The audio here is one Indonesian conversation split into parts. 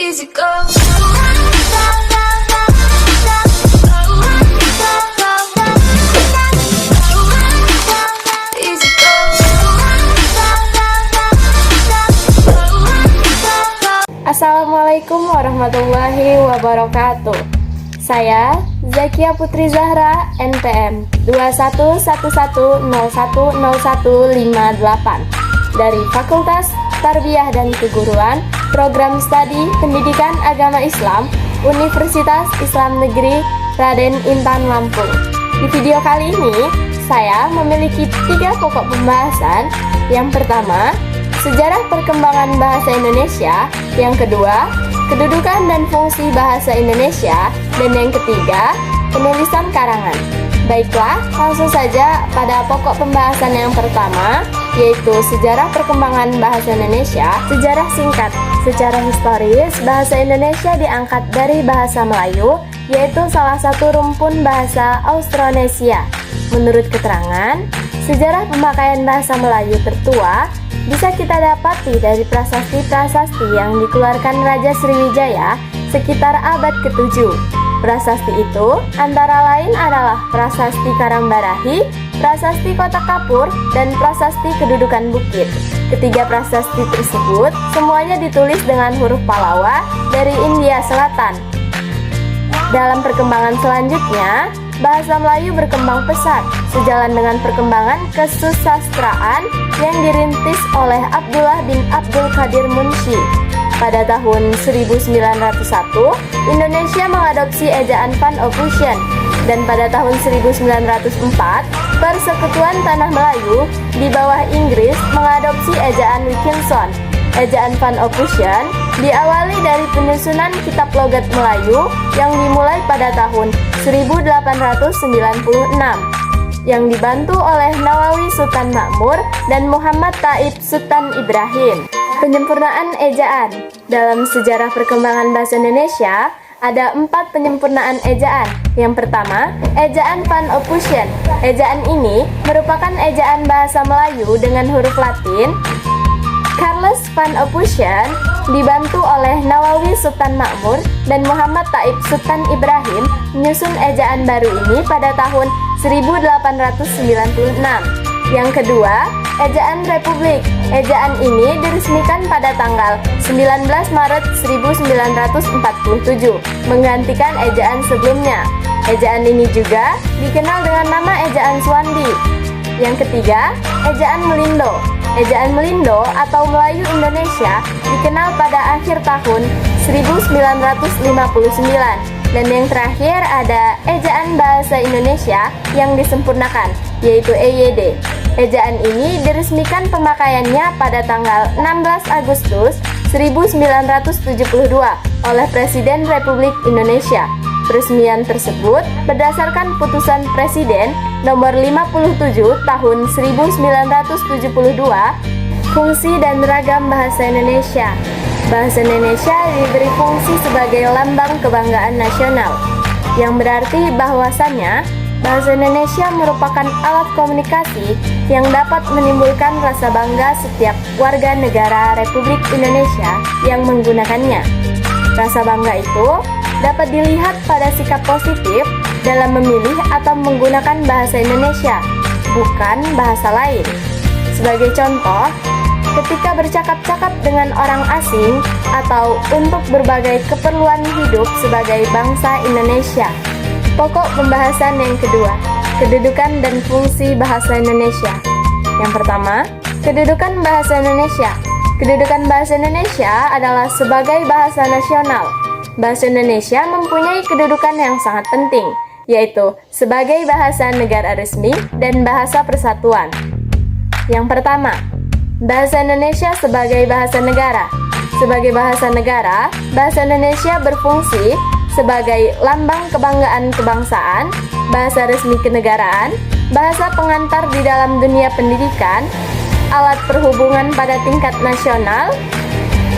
Easy go. Easy go. Assalamualaikum warahmatullahi wabarakatuh. Saya Zakia Putri Zahra, NPM 2111010158 dari Fakultas Tarbiyah dan Keguruan, Program Studi Pendidikan Agama Islam, Universitas Islam Negeri Raden Intan Lampung. Di video kali ini, saya memiliki 3 pokok pembahasan. Yang pertama, sejarah perkembangan bahasa Indonesia. Yang kedua, kedudukan dan fungsi bahasa Indonesia. Dan yang ketiga, penulisan karangan. Baiklah, langsung saja pada pokok pembahasan yang pertama, yaitu sejarah perkembangan bahasa Indonesia. Sejarah singkat. Secara historis, bahasa Indonesia diangkat dari bahasa Melayu, yaitu salah satu rumpun bahasa Austronesia. Menurut keterangan, sejarah pemakaian bahasa Melayu tertua bisa kita dapati dari prasasti-prasasti yang dikeluarkan Raja Sriwijaya sekitar abad ke-7. Prasasti itu antara lain adalah Prasasti Karangbarahi, Prasasti Kota Kapur, dan Prasasti Kedudukan Bukit. Ketiga prasasti tersebut semuanya ditulis dengan huruf Pallawa dari India Selatan. Dalam perkembangan selanjutnya, bahasa Melayu berkembang pesat sejalan dengan perkembangan kesusastraan yang dirintis oleh Abdullah bin Abdul Qadir Munsyi. Pada tahun 1901, Indonesia mengadopsi ejaan Van Ophusen, dan pada tahun 1904, Persekutuan Tanah Melayu di bawah Inggris mengadopsi ejaan Wilkinson. Ejaan Van Ophusen diawali dari penyusunan kitab logat Melayu yang dimulai pada tahun 1896, yang dibantu oleh Nawawi Sultan Makmur dan Muhammad Taib Sultan Ibrahim. Penyempurnaan ejaan. Dalam sejarah perkembangan bahasa Indonesia, ada 4 penyempurnaan ejaan. Yang pertama, ejaan Van Ophusen. Ejaan ini merupakan ejaan bahasa Melayu dengan huruf Latin. Charles Van Ophusen dibantu oleh Nawawi Sultan Makmur dan Muhammad Taib Sultan Ibrahim menyusun ejaan baru ini pada tahun 1896. Yang kedua, ejaan Republik. Ejaan ini diresmikan pada tanggal 19 Maret 1947, menggantikan ejaan sebelumnya. Ejaan ini juga dikenal dengan nama ejaan Suwandi. Yang ketiga, ejaan Melindo. Ejaan Melindo atau Melayu Indonesia dikenal pada akhir tahun 1959. Dan yang terakhir ada ejaan Bahasa Indonesia yang disempurnakan, yaitu EYD. Ejaan ini diresmikan pemakaiannya pada tanggal 16 Agustus 1972 oleh Presiden Republik Indonesia. Peresmian tersebut berdasarkan putusan Presiden nomor 57 tahun 1972. Fungsi dan ragam bahasa Indonesia. Bahasa Indonesia diberi fungsi sebagai lambang kebanggaan nasional, yang berarti bahwasannya bahasa Indonesia merupakan alat komunikasi yang dapat menimbulkan rasa bangga setiap warga negara Republik Indonesia yang menggunakannya. Rasa bangga itu dapat dilihat pada sikap positif dalam memilih atau menggunakan bahasa Indonesia, bukan bahasa lain. Sebagai contoh, ketika bercakap-cakap dengan orang asing atau untuk berbagai keperluan hidup sebagai bangsa Indonesia. Pokok pembahasan yang kedua, kedudukan dan fungsi bahasa Indonesia. Yang pertama, kedudukan bahasa Indonesia. Kedudukan bahasa Indonesia adalah sebagai bahasa nasional. Bahasa Indonesia mempunyai kedudukan yang sangat penting, yaitu sebagai bahasa negara resmi dan bahasa persatuan. Yang pertama, bahasa Indonesia sebagai bahasa negara. Sebagai bahasa negara, bahasa Indonesia berfungsi sebagai lambang kebanggaan kebangsaan, bahasa resmi kenegaraan, bahasa pengantar di dalam dunia pendidikan, alat perhubungan pada tingkat nasional,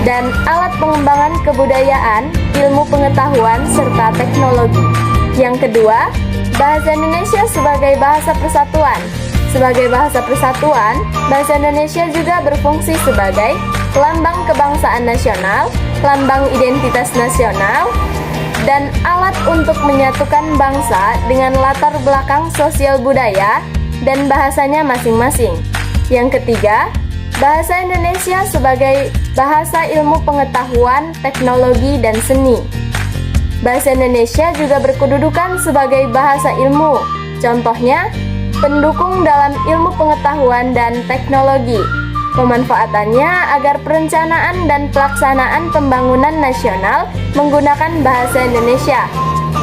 dan alat pengembangan kebudayaan, ilmu pengetahuan, serta teknologi. Yang kedua, bahasa Indonesia sebagai bahasa persatuan. Sebagai bahasa persatuan, bahasa Indonesia juga berfungsi sebagai lambang kebangsaan nasional, lambang identitas nasional, dan alat untuk menyatukan bangsa dengan latar belakang sosial budaya dan bahasanya masing-masing. Yang ketiga, bahasa Indonesia sebagai bahasa ilmu pengetahuan, teknologi, dan seni. Bahasa Indonesia juga berkedudukan sebagai bahasa ilmu. Contohnya, pendukung dalam ilmu pengetahuan dan teknologi. Pemanfaatannya agar perencanaan dan pelaksanaan pembangunan nasional menggunakan bahasa Indonesia.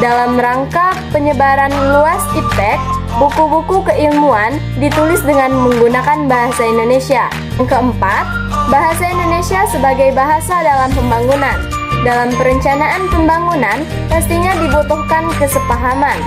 Dalam rangka penyebaran luas iptek, buku-buku keilmuan ditulis dengan menggunakan bahasa Indonesia. Yang keempat, bahasa Indonesia sebagai bahasa dalam pembangunan. Dalam perencanaan pembangunan, pastinya dibutuhkan kesepahaman.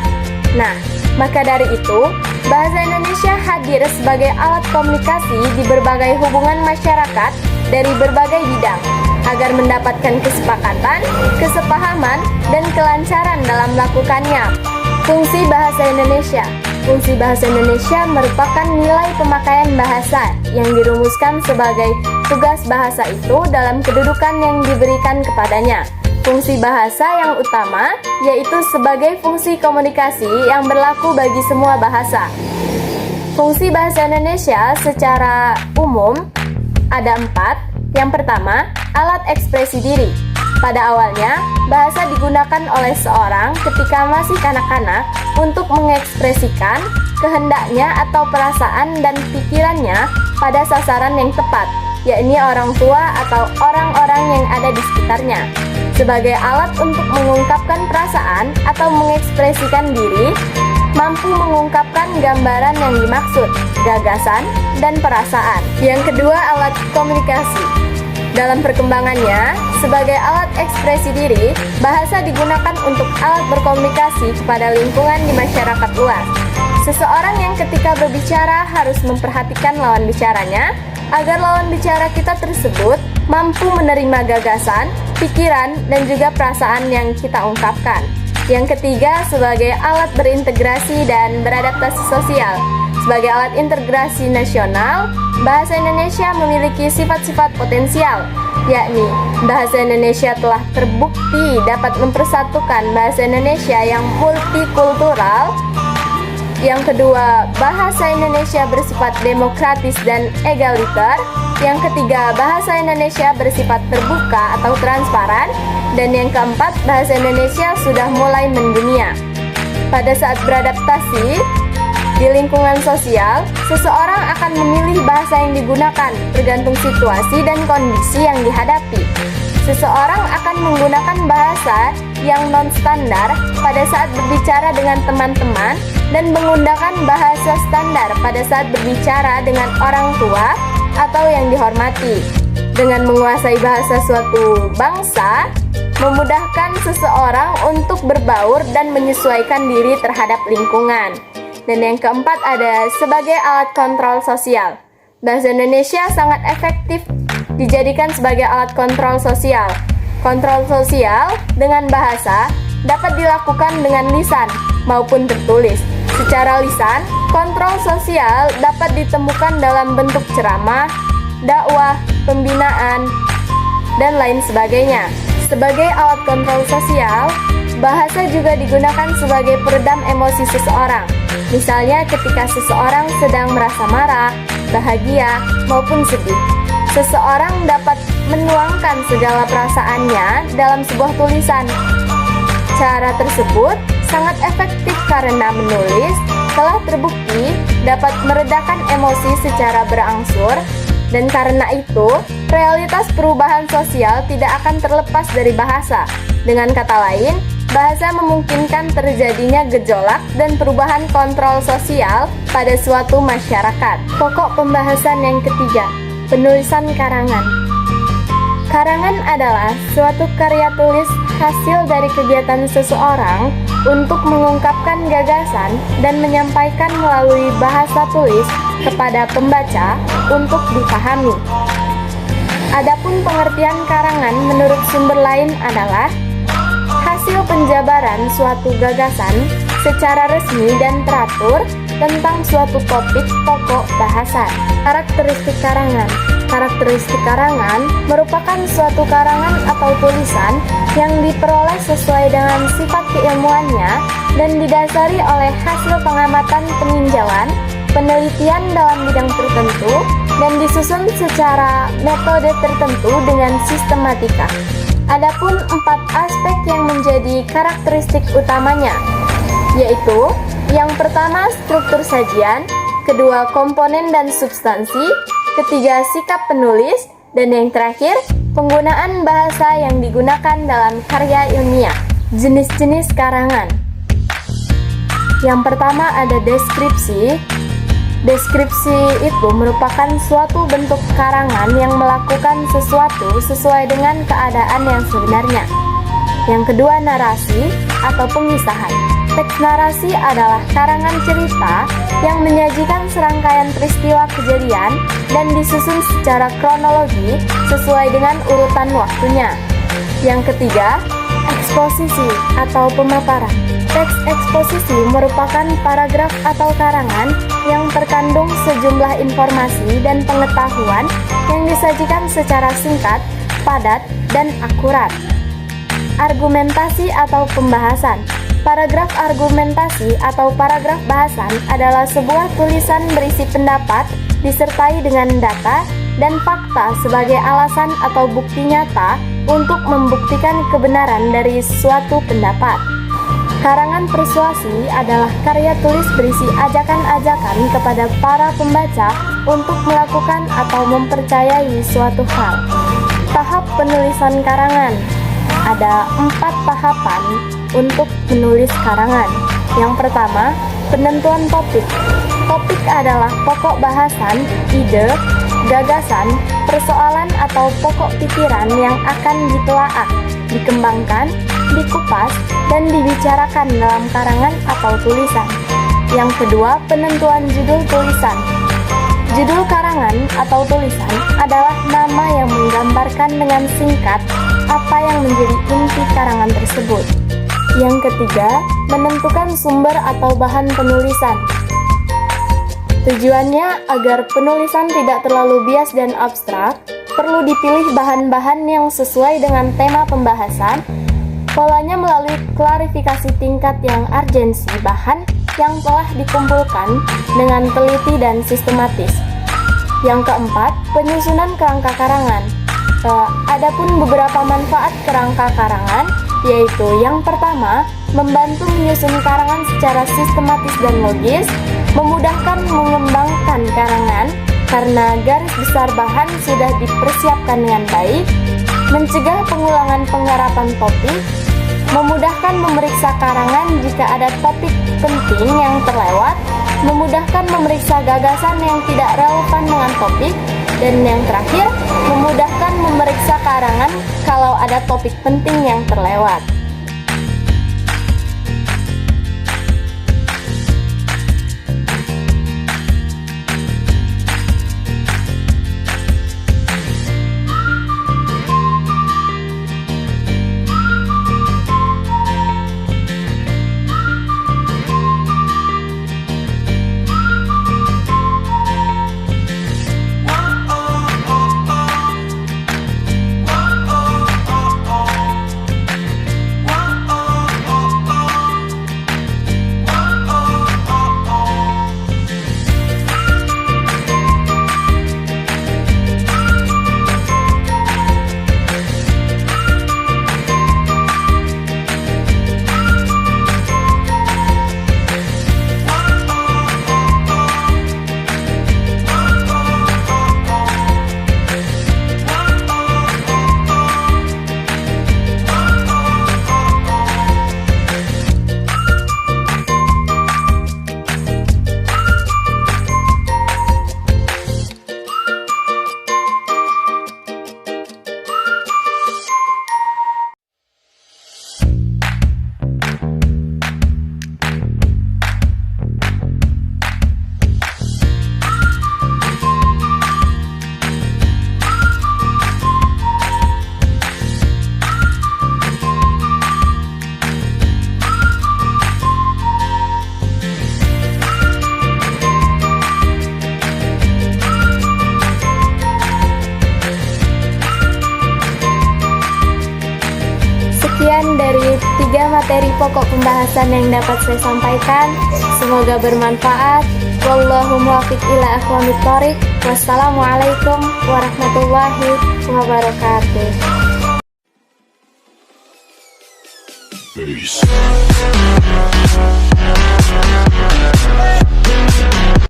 Nah, maka dari itu, bahasa Indonesia hadir sebagai alat komunikasi di berbagai hubungan masyarakat dari berbagai bidang, agar mendapatkan kesepakatan, kesepahaman, dan kelancaran dalam melakukannya. Fungsi bahasa Indonesia. Fungsi bahasa Indonesia merupakan nilai pemakaian bahasa yang dirumuskan sebagai tugas bahasa itu dalam kedudukan yang diberikan kepadanya. Fungsi bahasa yang utama yaitu sebagai fungsi komunikasi yang berlaku bagi semua bahasa. Fungsi bahasa Indonesia secara umum ada 4. Yang pertama, alat ekspresi diri. Pada awalnya, bahasa digunakan oleh seorang ketika masih kanak-kanak untuk mengekspresikan kehendaknya atau perasaan dan pikirannya pada sasaran yang tepat, yakni orang tua atau orang-orang yang ada di sekitarnya. Sebagai alat untuk mengungkapkan perasaan atau mengekspresikan diri, mampu mengungkapkan gambaran yang dimaksud, gagasan, dan perasaan. Yang kedua, alat komunikasi. Dalam perkembangannya, sebagai alat ekspresi diri, bahasa digunakan untuk alat berkomunikasi kepada lingkungan di masyarakat luas. Seseorang yang ketika berbicara harus memperhatikan lawan bicaranya, agar lawan bicara kita tersebut mampu menerima gagasan, pikiran, dan juga perasaan yang kita ungkapkan. Yang ketiga, sebagai alat berintegrasi dan beradaptasi sosial. Sebagai alat integrasi nasional, bahasa Indonesia memiliki sifat-sifat potensial, yakni bahasa Indonesia telah terbukti dapat mempersatukan bahasa Indonesia yang multikultural. Yang kedua, bahasa Indonesia bersifat demokratis dan egaliter. Yang ketiga, bahasa Indonesia bersifat terbuka atau transparan. Dan yang keempat, bahasa Indonesia sudah mulai mendunia. Pada saat beradaptasi di lingkungan sosial, seseorang akan memilih bahasa yang digunakan tergantung situasi dan kondisi yang dihadapi. Seseorang akan menggunakan bahasa yang non-standar pada saat berbicara dengan teman-teman dan menggunakan bahasa standar pada saat berbicara dengan orang tua atau yang dihormati. Dengan menguasai bahasa suatu bangsa, memudahkan seseorang untuk berbaur dan menyesuaikan diri terhadap lingkungan. Dan yang keempat ada sebagai alat kontrol sosial. Bahasa Indonesia sangat efektif dijadikan sebagai alat kontrol sosial. Kontrol sosial dengan bahasa dapat dilakukan dengan lisan maupun tertulis. Secara lisan, kontrol sosial dapat ditemukan dalam bentuk ceramah, dakwah, pembinaan, dan lain sebagainya. Sebagai alat kontrol sosial, bahasa juga digunakan sebagai peredam emosi seseorang. Misalnya ketika seseorang sedang merasa marah, bahagia, maupun sedih. Seseorang dapat menuangkan segala perasaannya dalam sebuah tulisan. Cara tersebut sangat efektif karena menulis telah terbukti dapat meredakan emosi secara berangsur, dan karena itu realitas perubahan sosial tidak akan terlepas dari bahasa. Dengan kata lain, bahasa memungkinkan terjadinya gejolak dan perubahan kontrol sosial pada suatu masyarakat. Pokok pembahasan yang ketiga, penulisan karangan. Karangan adalah suatu karya tulis hasil dari kegiatan seseorang untuk mengungkapkan gagasan dan menyampaikan melalui bahasa tulis kepada pembaca untuk dipahami. Adapun pengertian karangan menurut sumber lain adalah hasil penjabaran suatu gagasan secara resmi dan teratur tentang suatu topik pokok bahasan. Karakteristik karangan. Karakteristik karangan merupakan suatu karangan atau tulisan yang diperoleh sesuai dengan sifat keilmuannya dan didasari oleh hasil pengamatan peninjauan, penelitian dalam bidang tertentu, dan disusun secara metode tertentu dengan sistematika. Adapun 4 aspek yang menjadi karakteristik utamanya, yaitu yang pertama struktur sajian, kedua komponen dan substansi, ketiga sikap penulis, dan yang terakhir penggunaan bahasa yang digunakan dalam karya ilmiah. Jenis-jenis karangan. Yang pertama ada deskripsi. Deskripsi itu merupakan suatu bentuk karangan yang melakukan sesuatu sesuai dengan keadaan yang sebenarnya. Yang kedua narasi atau pengisahan. Teks narasi adalah karangan cerita yang menyajikan serangkaian peristiwa kejadian dan disusun secara kronologi sesuai dengan urutan waktunya. Yang ketiga, eksposisi atau pemaparan. Teks eksposisi merupakan paragraf atau karangan yang terkandung sejumlah informasi dan pengetahuan yang disajikan secara singkat, padat, dan akurat. Argumentasi atau pembahasan. Paragraf argumentasi atau paragraf bahasan adalah sebuah tulisan berisi pendapat disertai dengan data dan fakta sebagai alasan atau bukti nyata untuk membuktikan kebenaran dari suatu pendapat. Karangan persuasi adalah karya tulis berisi ajakan-ajakan kepada para pembaca untuk melakukan atau mempercayai suatu hal. Tahap penulisan karangan. Ada 4 tahapan untuk menulis karangan. Yang pertama, penentuan topik. Topik adalah pokok bahasan, ide, gagasan, persoalan atau pokok pikiran yang akan ditelaah, dikembangkan, dikupas, dan dibicarakan dalam karangan atau tulisan. Yang kedua, penentuan judul tulisan. Judul karangan atau tulisan adalah nama yang menggambarkan dengan singkat apa yang menjadi inti karangan tersebut. Yang ketiga, menentukan sumber atau bahan penulisan. Tujuannya agar penulisan tidak terlalu bias dan abstrak, perlu dipilih bahan-bahan yang sesuai dengan tema pembahasan. Polanya melalui klarifikasi tingkat yang urgensi bahan yang telah dikumpulkan dengan teliti dan sistematis. Yang keempat, penyusunan kerangka karangan. Adapun beberapa manfaat kerangka karangan, yaitu yang pertama, membantu menyusun karangan secara sistematis dan logis, memudahkan mengembangkan karangan karena garis besar bahan sudah dipersiapkan dengan baik, mencegah pengulangan penggarapan topik, memudahkan memeriksa karangan jika ada topik penting yang terlewat, memudahkan memeriksa gagasan yang tidak relevan dengan topik, dan yang terakhir, memudahkan memeriksa karangan kalau ada topik penting yang terlewat. Sekian dari 3 materi pokok pembahasan yang dapat saya sampaikan. Semoga bermanfaat. Wallahu muwaffiq ila aqwamit thoriq. Wassalamualaikum warahmatullahi wabarakatuh. Peace.